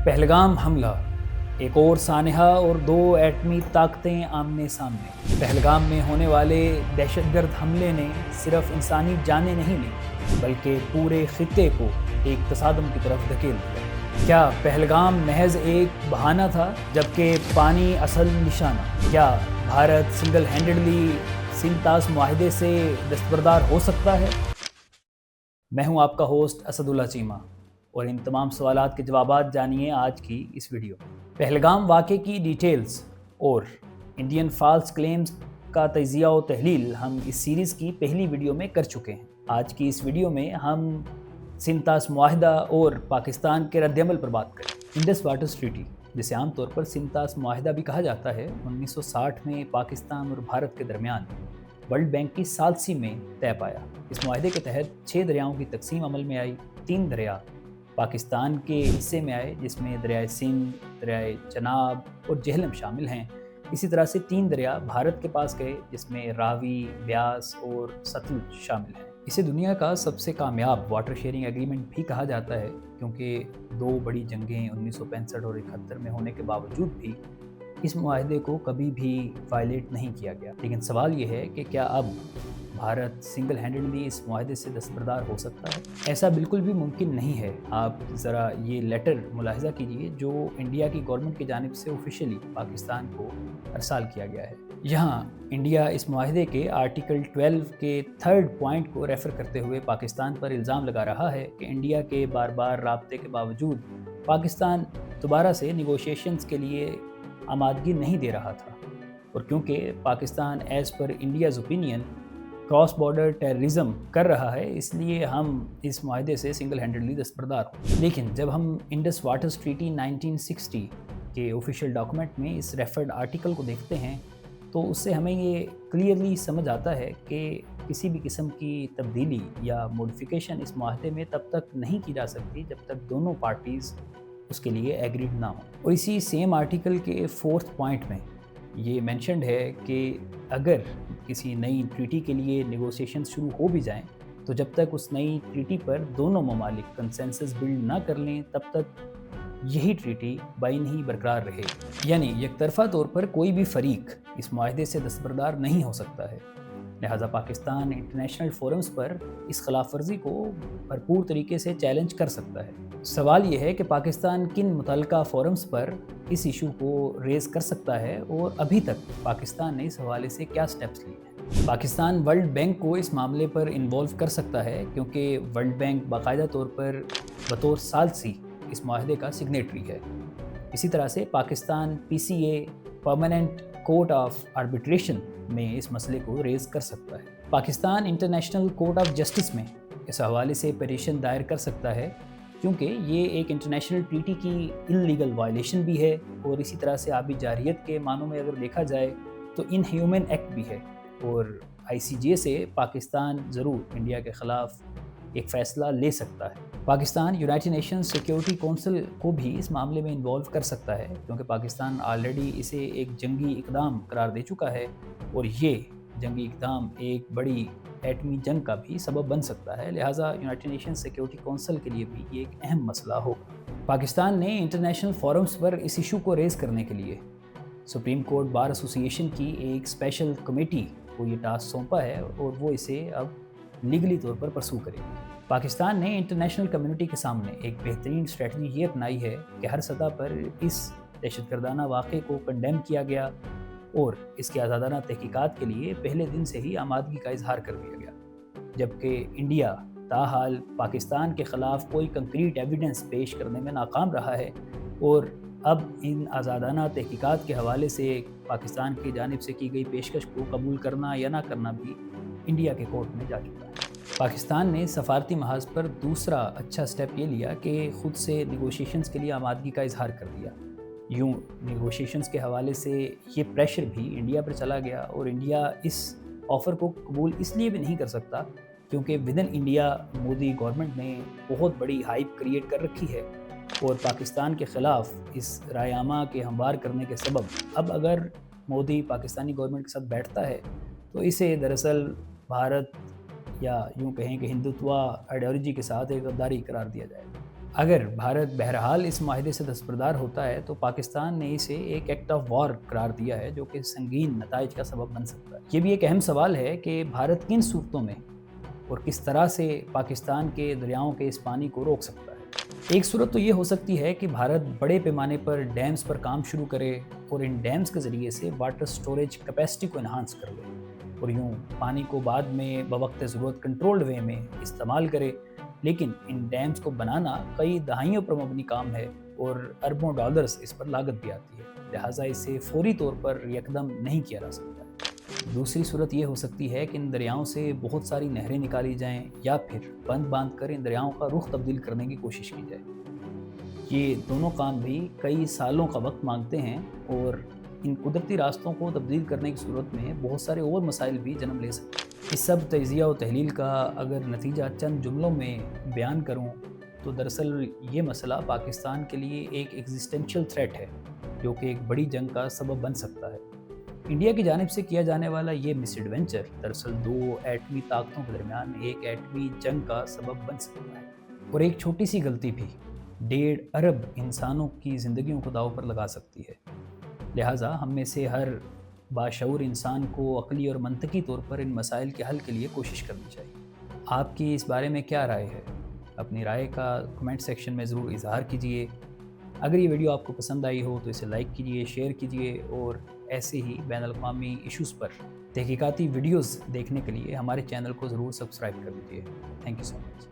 पहलगाम हमला, एक और सानहा और दो एटमी ताकतें आमने सामने। पहलगाम में होने वाले दहशतगर्द हमले ने सिर्फ इंसानी जानें नहीं ली बल्कि पूरे खित्ते को एक तसादम की तरफ धकेल दिया। क्या पहलगाम महज एक बहाना था जबकि पानी असल निशाना? क्या भारत सिंगल हैंडेडली सिंतास मुआहदे से दस्तबरदार हो सकता है? मैं हूं आपका होस्ट असदुल्ला चीमा और इन तमाम सवालात के जवाबात जानिए आज की इस वीडियो में। पहलगाम वाक़े की डिटेल्स और इंडियन फॉल्स क्लेम्स का तजिया और तहलील हम इस सीरीज़ की पहली वीडियो में कर चुके हैं। आज की इस वीडियो में हम सिंतास मुआहदा और पाकिस्तान के रद्दअमल पर बात करें। इंडस वाटर्स ट्रीटी, जिसे आमतौर पर सिंतास मुआहदा भी कहा जाता है, 1960 में पाकिस्तान और भारत के दरमियान वर्ल्ड बैंक की सालसी में तय पाया। इस मुआहदे के तहत 6 दरियाओं की तकसीम अमल में आई। 3 दरिया पाकिस्तान के हिस्से में आए जिसमें दरियाए सिंध, दरियाए चनाब और जेहलम शामिल हैं। इसी तरह से 3 दरिया भारत के पास गए जिसमें रावी, ब्यास और सतलुज शामिल हैं। इसे दुनिया का सबसे कामयाब वाटर शेयरिंग एग्रीमेंट भी कहा जाता है क्योंकि 2 बड़ी जंगें 1965 और 71 में होने के बावजूद भी इस मुआहदे को कभी भी वायलेट नहीं किया गया। लेकिन सवाल ये है कि क्या अब भारत सिंगल हैंडेडली इस मुआहदे से दस्तबरदार हो सकता है? ऐसा बिल्कुल भी मुमकिन नहीं है। आप ज़रा ये लेटर मुलाहिज़ा कीजिए जो इंडिया की गवर्नमेंट की जानिब से ऑफिशियली पाकिस्तान को अरसाल किया गया है। यहाँ इंडिया इस मुआहदे के आर्टिकल 12 के 3rd पॉइंट को रेफ़र करते हुए पाकिस्तान पर इल्ज़ाम लगा रहा है कि इंडिया के बार बार राब्ते के बावजूद पाकिस्तान दोबारा से निगोशिएशंस के लिए आमादगी नहीं दे रहा था, और क्योंकि Pakistan as per India's opinion cross border terrorism कर रहा है, इसलिए हम इस मुआहदे से सिंगल हैंडेडली दस्तबरदार हो। लेकिन जब हम इंडस वाटर्स ट्रीटी 1960 के ऑफिशियल डॉक्यूमेंट में इस रेफर्ड आर्टिकल को देखते हैं तो उससे हमें ये क्लियरली समझ आता है कि किसी भी किस्म की तब्दीली या मॉडिफिकेशन इस मुआहदे में तब तक नहीं की जा सकती जब तक दोनों पार्टीज़ उसके लिए एग्रीड ना हो। और इसी सेम आर्टिकल के 4th पॉइंट में ये मेंशन्ड है कि अगर किसी नई ट्रीटी के लिए नेगोशिएशन शुरू हो भी जाएं तो जब तक उस नई ट्रीटी पर दोनों ममालिक कंसेंसस बिल्ड ना कर लें तब तक यही ट्रीटी बाइन ही बरकरार रहेगी। यानी एकतरफा तौर पर कोई भी फरीक इस मुआहदे से दस्तबरदार नहीं हो सकता है। लिहाजा पाकिस्तान इंटरनेशनल फोरम्स पर इस खिलाफ वर्जी को भरपूर तरीके से चैलेंज कर सकता है। सवाल ये है कि पाकिस्तान किन मुतल्लिका फोरम्स पर इस इशू को रेज़ कर सकता है और अभी तक पाकिस्तान ने इस हवाले से क्या स्टेप्स लिए हैं। पाकिस्तान वर्ल्ड बैंक को इस मामले पर इन्वॉल्व कर सकता है क्योंकि वर्ल्ड बैंक बाकायदा तौर पर बतौर सालसी इस मुआहदे का सिग्नेटरी है। इसी तरह से Pakistan PCA permanent court of arbitration में इस मसले को रेज़ कर सकता है। Pakistan international court of justice में इस हवाले से पिटीशन दायर कर सकता है क्योंकि ये एक इंटरनेशनल ट्रीटी की इल्लीगल वायलेशन भी है और इसी तरह से आबी जारियत के मानों में अगर देखा जाए तो इनह्यूमन एक्ट भी है। और ICJ से पाकिस्तान ज़रूर इंडिया के ख़िलाफ़ एक फ़ैसला ले सकता है। Pakistan United Nations security council को भी इस मामले में इन्वॉल्व कर सकता है क्योंकि पाकिस्तान ऑलरेडी इसे एक जंगी इक़दाम करार दे चुका है और ये जंगी इक़दाम एक बड़ी एटमी जंग का भी सबब बन सकता है। लिहाजा यूनाइटेड नेशंस सिक्योरिटी काउंसिल के लिए भी ये एक अहम मसला होगा। पाकिस्तान ने इंटरनेशनल फोरम्स पर इस इशू को रेज़ करने के लिए सुप्रीम कोर्ट बार एसोसिएशन की एक स्पेशल कमेटी को ये टास्क सौंपा है और वो इसे अब लीगली तौर पर परसू करेगी। पाकिस्तान ने इंटरनेशनल कम्युनिटी के सामने एक बेहतरीन स्ट्रेटजी ये अपनाई है कि हर सतह पर इस दहशतगर्दाना वाक़े को कंडेम किया गया और इसके आज़ादाना तहकीकात के लिए पहले दिन से ही आमादगी का इजहार कर दिया गया, जबकि इंडिया ताहाल पाकिस्तान के ख़िलाफ़ कोई कंक्रीट एविडेंस पेश करने में नाकाम रहा है और अब इन आज़ादाना तहकीकात के हवाले से पाकिस्तान की जानिब से की गई पेशकश को कबूल करना या ना करना भी इंडिया के कोर्ट में जा चुका है। पाकिस्तान ने सफारती महाज पर दूसरा अच्छा स्टेप ये लिया कि ख़ुद से निगोशिएशंस के लिए आमादगी का इजहार कर दिया। यूँ निगोशिएशंस के हवाले से ये प्रेशर भी इंडिया पर चला गया और इंडिया इस ऑफ़र को कबूल इसलिए भी नहीं कर सकता क्योंकि विदिन इंडिया मोदी गवर्नमेंट ने बहुत बड़ी हाइप क्रिएट कर रखी है और पाकिस्तान के ख़िलाफ़ इस रायआमा के हमवार करने के सबब अब अगर मोदी पाकिस्तानी गवर्नमेंट के साथ बैठता है तो इसे दरअसल भारत या यूँ कहें कि हिंदुत्व आइडियोलॉजी के साथ एक गद्दारी करार दिया जाएगा। अगर भारत बहरहाल इस माहिदे से दस्तबरदार होता है तो पाकिस्तान ने इसे एक एक्ट ऑफ वॉर करार दिया है, जो कि संगीन नताइज का सबब बन सकता है। ये भी एक अहम सवाल है कि भारत किन सूरतों में और किस तरह से पाकिस्तान के दरियाओं के इस पानी को रोक सकता है। एक सूरत तो ये हो सकती है कि भारत बड़े पैमाने पर डैम्स पर काम शुरू करे और इन डैम्स के ज़रिए से वाटर स्टोरेज कैपेसिटी को इन्हांस कर ले और यूँ पानी को बाद में बवक्त ज़रूरत कंट्रोल्ड वे में इस्तेमाल करे। लेकिन इन डैम्स को बनाना कई दहाइयों पर मबनी काम है और अरबों डॉलर्स इस पर लागत भी आती है, लिहाजा इसे फौरी तौर पर यकदम नहीं किया जा सकता। दूसरी सूरत ये हो सकती है कि इन दरियाओं से बहुत सारी नहरें निकाली जाएं या फिर बंद बांध कर इन दरियाओं का रुख तब्दील करने की कोशिश की जाए। ये दोनों काम भी कई सालों का वक्त मांगते हैं और इन कुदरती रास्तों को तब्दील करने की सूरत में बहुत सारे और मसाइल भी जन्म ले सकते हैं। इस सब तजिया और तहलील का अगर नतीजा चंद जुमलों में बयान करूं तो दरअसल ये मसला पाकिस्तान के लिए एक एग्जिस्टेंशियल थ्रेट है, जो कि एक बड़ी जंग का सबब बन सकता है। इंडिया की जानिब से किया जाने वाला ये मिस एडवेंचर दरअसल दो एटमी ताकतों के दरमियान एक एटमी जंग का सबब बन सकता है और एक छोटी सी गलती भी 1.5 अरब इंसानों की ज़िंदगियों को दाव पर लगा सकती है। लिहाजा हम में से हर बाशऊर इंसान को अक़ली और मंतकी तौर पर इन मसाइल के हल के लिए कोशिश करनी चाहिए। आपकी इस बारे में क्या राय है? अपनी राय का कमेंट सेक्शन में ज़रूर इज़हार कीजिए। अगर ये वीडियो आपको पसंद आई हो तो इसे लाइक कीजिए, शेयर कीजिए और ऐसे ही बैनुल-अक़वामी इशूज़ पर तहक़ीक़ाती वीडियोज़ देखने के लिए हमारे चैनल को ज़रूर सब्सक्राइब कर लीजिए। Thank you so much.